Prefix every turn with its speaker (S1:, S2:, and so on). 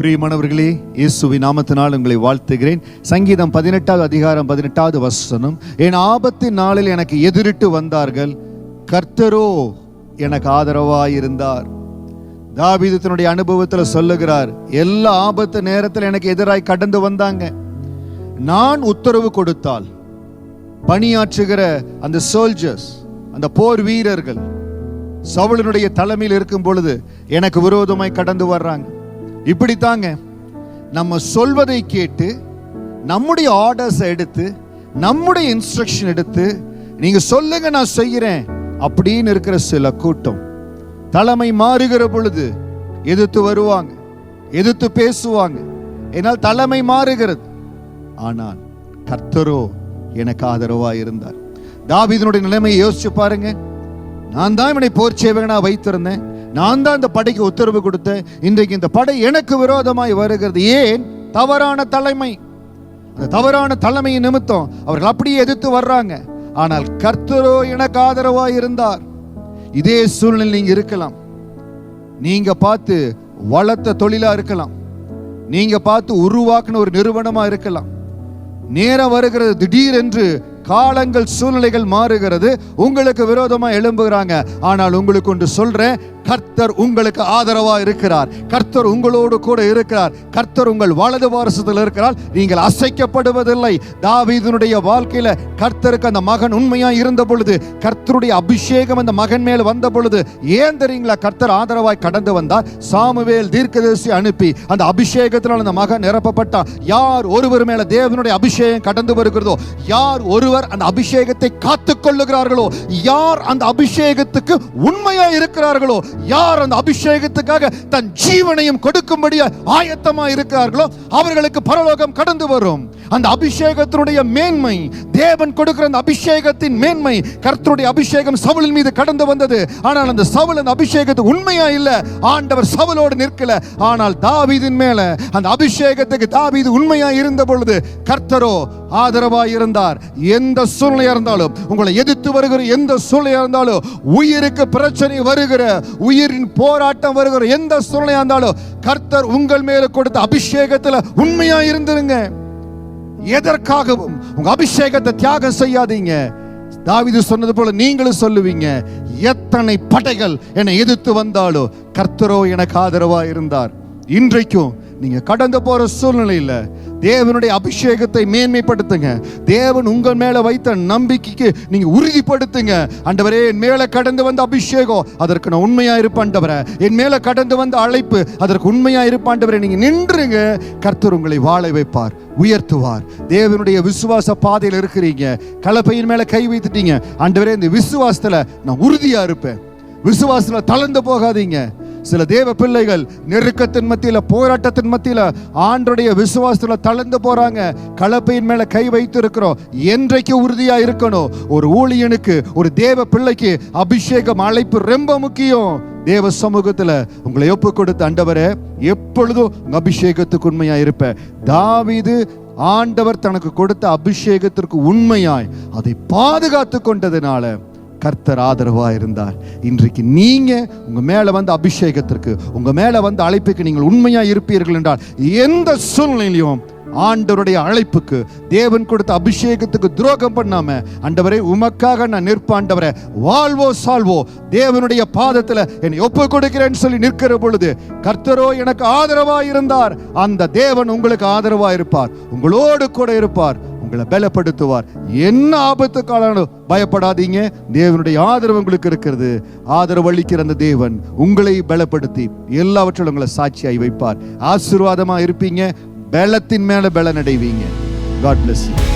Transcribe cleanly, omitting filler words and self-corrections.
S1: பிரியமானவர்களே, இயேசுவின் நாமத்தினால் உங்களை வாழ்த்துகிறேன். சங்கீதம் 18வது அதிகாரம் 18வது வசனம், என் ஆபத்தின் நாளில் எனக்கு எதிரிட்டு வந்தார்கள், கர்த்தரோ எனக்கு ஆதரவாயிருந்தார். தாவீது தன்னுடைய அனுபவத்தில் சொல்லுகிறார், எல்லா ஆபத்து நேரத்தில் எனக்கு எதிராய் கடந்து வந்தாங்க. நான் உத்தரவு கொடுத்தால் பணியாற்றுகிற அந்த சோல்ஜர்ஸ், அந்த போர் வீரர்கள் சவுலினுடைய தலைமையில் இருக்கும் பொழுது எனக்கு விரோதமாய் கடந்து வர்றாங்க. இப்படித்தாங்க நம்ம சொல்வதை கேட்டு நம்முடைய ஆர்டர்ஸ் எடுத்து நம்முடைய இன்ஸ்ட்ரக்ஷன் எடுத்து நீங்க சொல்லுங்க நான் செய்கிறேன் அப்படின்னு இருக்கிற சில கூட்டம் தலைமை மாறுகிற பொழுது எதிர்த்து வருவாங்க, எதிர்த்து பேசுவாங்க. என்னால் தலைமை மாறுகிறது. ஆனால் கர்த்தரோ எனக்கு ஆதரவா இருந்தார். தாவீதினுடைய நிலைமையை யோசிச்சு பாருங்க. நான் தான் இவனை போர் சேவகனா வைத்திருந்தேன், நான் தான் இந்த படைக்கு உத்தரவு கொடுத்தேன். இன்றைக்கு இந்த படை எனக்கு விரோதமாய் வருகிறது. ஏன்? தவறான தலைமை. அந்த தவறான தலைமையின் நிமித்தம் அவர்கள் அப்படியே எதிர்த்து வர்றாங்க. ஆனால் கர்த்தரோ எனக்கு ஆதரவாய் இருந்தார். இதே சூழ்நிலை நீங்க இருக்கலாம். நீங்க பார்த்து வளர்த்த தொழிலா இருக்கலாம், நீங்க பார்த்து உருவாக்குன ஒரு நிறுவனமா இருக்கலாம். நேரம் வருகிறது, திடீரென்று காலங்கள் சூழ்நிலைகள் மாறுகிறது, உங்களுக்கு விரோதமா எழும்புகிறாங்க. ஆனால் உங்களுக்கு ஒன்று சொல்றேன், கர்த்தர் உங்களுக்கு ஆதரவா இருக்கிறார். கர்த்தர் உங்களோடு கூட இருக்கிறார். கர்த்தர் உங்கள் வலது வாரசத்தில் இருக்கிறார். நீங்கள் அசைக்கப்படுவதில்லை. தாவீதினுடைய வாழ்க்கையில கர்த்தருக்கு அந்த மகன் உண்மையா இருந்த பொழுது, கர்த்தருடைய அபிஷேகம் அந்த மகன் மேல் வந்த பொழுது, ஏன் தெரியுங்களா கர்த்தர் ஆதரவாய் கடந்து வந்தார்? சாமுவேல் தீர்க்கதரிசி அனுப்பி அந்த அபிஷேகத்தினால் அந்த மகன் நிரப்பப்பட்டார். யார் ஒருவர் மேல தேவனுடைய அபிஷேகம் கடந்து வருகிறதோ, யார் ஒருவர் அந்த அபிஷேகத்தை காத்துக் கொள்ளுகிறார்களோ, யார் அந்த அபிஷேகத்துக்கு உண்மையா இருக்கிறார்களோ, யார் அந்த அபிஷேகத்துக்காக தன் ஜீவனையும் கொடுக்கும்படியா ஆயத்தமா இருக்கிறார்களோ, அவர்களுக்கு பரலோகம் கடந்து வரும். அந்த அபிஷேகத்தினுடைய மேன்மை, தேவன் கொடுக்கிற அந்த அபிஷேகத்தின் மேன்மை. கர்த்தருடைய அபிஷேகம் சவுலின் மீது கடந்து வந்தது. ஆனால் அந்த சவுல் அந்த அபிஷேகத்துக்கு உண்மையா இல்ல. ஆண்டவர் சவுலோடு நிற்கல. ஆனால் தாவீதின் மேல அந்த அபிஷேகத்துக்கு தாவீது உண்மையா இருந்த பொழுது கர்த்தரோ ஆதரவா இருந்தார். எந்த சூழ்நிலையா இருந்தாலும், உங்களை எதிர்த்து வருகிற எந்த சூழ்நிலையா இருந்தாலும், உயிருக்கு பிரச்சனை வருகிற, உயிரின் போராட்டம் வருகிற எந்த சூழ்நிலையா இருந்தாலும், கர்த்தர் உங்கள் மேல கொடுத்த அபிஷேகத்துல உண்மையா இருந்துருங்க. எதற்காகவும் உங்க அபிஷேகத்தை தியாகம் செய்யாதீங்க. தாவீது சொன்னது போல நீங்களும் சொல்லுவீங்க, எத்தனை படைகள் என்னை எதிர்த்து வந்தாலும் கர்த்தரோ எனக்கு ஆதரவா இருந்தார். இன்றைக்கும் நீங்க கடந்து போற சூழ்நிலையில தேவனுடைய அபிஷேகத்தை மேன்மைப்படுத்துங்க. தேவன் உங்கள் மேல வைத்த நம்பிக்கைக்கு நீங்க உறுதிப்படுத்துங்க. ஆண்டவரே, என் மேல கடந்து வந்த அபிஷேகம், அதற்கு நான் உண்மையா இருப்பேன் ஆண்டவரே. என் மேல கடந்து வந்த அழைப்பு, அதற்கு உண்மையா இருப்பேன் ஆண்டவரே. நீங்க நின்றுங்க. கர்த்தர் உங்களை வாழ வைப்பார், உயர்த்துவார். தேவனுடைய விசுவாச பாதையில் இருக்கிறீங்க, கலப்பையின் மேல கை வைத்துட்டீங்க. ஆண்டவரே, இந்த விசுவாசத்துல நான் உறுதியா இருப்பேன். விசுவாசத்துல தளர்ந்து போகாதீங்க. சில தேவ பிள்ளைகள் நெருக்கத்தின் மத்தியில, போராட்டத்தின் மத்தியில ஆண்டருடைய விசுவாசத்துல தளர்ந்து போறாங்க. கலப்பையின் மேல கை வைத்து இருக்கிறோம். என்றைக்கு உறுதியா இருக்கணும். ஒரு ஊழியனுக்கு, ஒரு தேவ பிள்ளைக்கு அபிஷேகம், அழைப்பு ரொம்ப முக்கியம். தேவ சமூகத்துல உங்களை ஒப்பு கொடுத்த ஆண்டவரே, எப்பொழுதும் அபிஷேகத்துக்கு உண்மையா இருப்ப. தாவீது ஆண்டவர் தனக்கு கொடுத்த அபிஷேகத்திற்கு உண்மையாய் அதை பாதுகாத்து கொண்டதுனால கர்த்தர் ஆதரவா இருந்தார். இன்றைக்கு நீங்க உங்க மேல வந்த அபிஷேகத்திற்கு, உங்க மேல வந்த அழைப்புக்கு நீங்கள் உண்மையா இருப்பீர்கள் என்றால், எந்த சூழ்நிலையிலும் ஆண்டவருடைய அழைப்புக்கு, தேவன் கொடுத்த அபிஷேகத்துக்கு துரோகம் பண்ணாம, ஆண்டவரே உமக்காக நான் நிற்பாண்டவரே, வாழ்வோ சால்வோ தேவனுடைய பாதத்துல என்னை ஒப்பு கொடுக்கிறேன்னு சொல்லி நிற்கிற பொழுது கர்த்தரோ எனக்கு ஆதரவா இருந்தார். அந்த தேவன் உங்களுக்கு ஆதரவா இருப்பார், உங்களோடு கூட இருப்பார், உங்களை பலப்படுத்துவார். என்ன ஆபத்து காலம் பயப்படாதீங்க. தேவனுடைய ஆதரவு உங்களுக்கு இருக்கிறது. ஆதரவு அளிக்கிற அந்த தேவன் உங்களை பலப்படுத்தி எல்லாவற்றிலும் உங்களை சாட்சியாய் வைப்பார். ஆசீர்வாதமா இருப்பீங்க. பலத்தின் மேல பலன் அடைவீங்க. God bless you.